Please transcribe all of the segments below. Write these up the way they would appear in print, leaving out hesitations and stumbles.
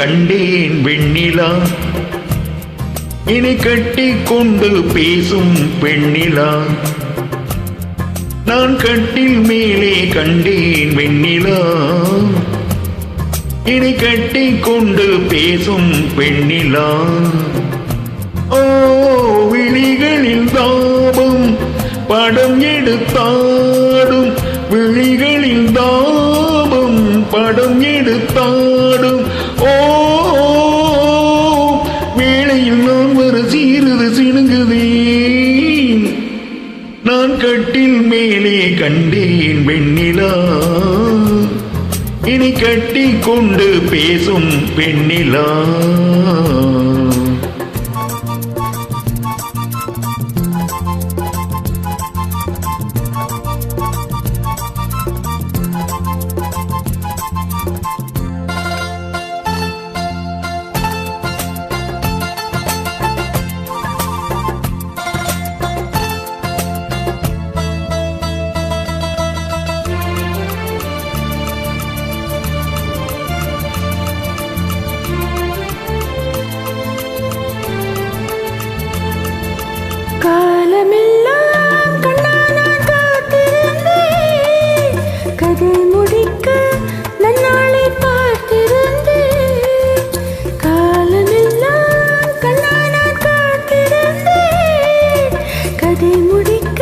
கண்டேன் வெண்ணிலா, என்னை கட்டி கொண்டு பேசும் பெண்ணிலா. நான் கட்டில் மேலே கண்டேன் வெண்ணிலா, என்னை கட்டி கொண்டு பேசும் பெண்ணிலா. ஓ விழிகளில் தாபம் படம் எடுத்தாடும், விழிகளில் தாபம் படம் எடுத்தாடும். ஓ வேளையில் நான் வர சீருது சிணுங்குதே, நான் கட்டில் மேலே கண்டேன் வெண்ணிலா, இனி கட்டி கொண்டு பேசும் பெண்ணிலா. காலமெல்லாம் கண்ணா நான் காத்திருந்தேன், கதை முடிக்க நன்னாளை பார்த்திருந்தேன். காலமெல்லாம் கண்ணா நான் காத்திருந்தேன், கதை முடிக்க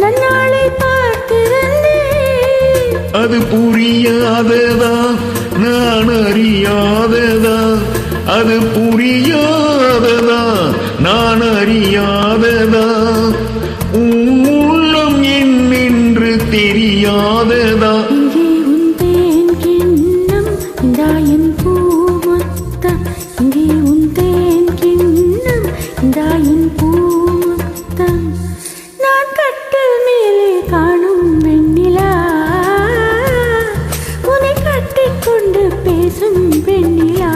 நன்னாளை பார்த்திருந்தேன். அது புரியாததா நான் அறியாததா, அது புரியாததா நான் அறியாததா, உள்ளம் என்னென்று தெரியாததா. இங்கே உன் தேன் கிண்ணம் இந்தாயின் பூமுத்தம், இங்கே உன் தேன் கிண்ணம் இந்தாயின் பூமுத்தம். நான் கட்டில் மேலே காணும் வெண்ணிலா, உன்னை கட்டிக்கொண்டு பேசும் பெண்ணிலா.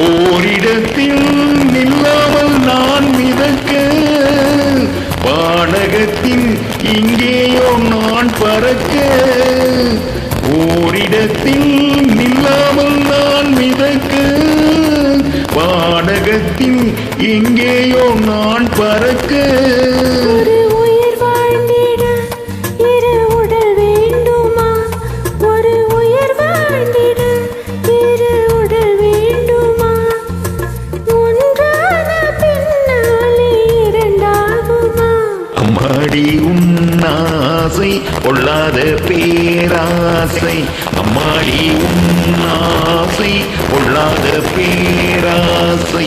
ஓரிடத்தில் நில்லாமல் நான் மிதக்க, வானகத்தில் இங்கேயோ நான் பறக்க. ஓரிடத்தில் நில்லாமல் நான் மிதக்க, வானகத்தில் எங்கேயோ நான் பறக்க. ஒரு உயிர் வாழ்ந்திட இரு உடல் வேண்டுமா, ஒரு உயிர் வாழ்ந்திட இரு உடல் வேண்டுமா, ஒன்றான பின்னாலே இரண்டாகுமா. அம்மாடி உன்னாசை பொல்லாத பேராசை, அம்மாடி உன்னாசை பொல்லாத பேராசை.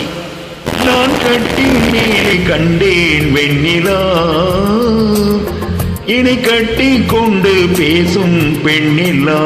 நான் கட்டில் மேலே கண்டேன் வெண்ணிலா, என்னை கட்டி கொண்டு பேசும் பெண்ணிலா.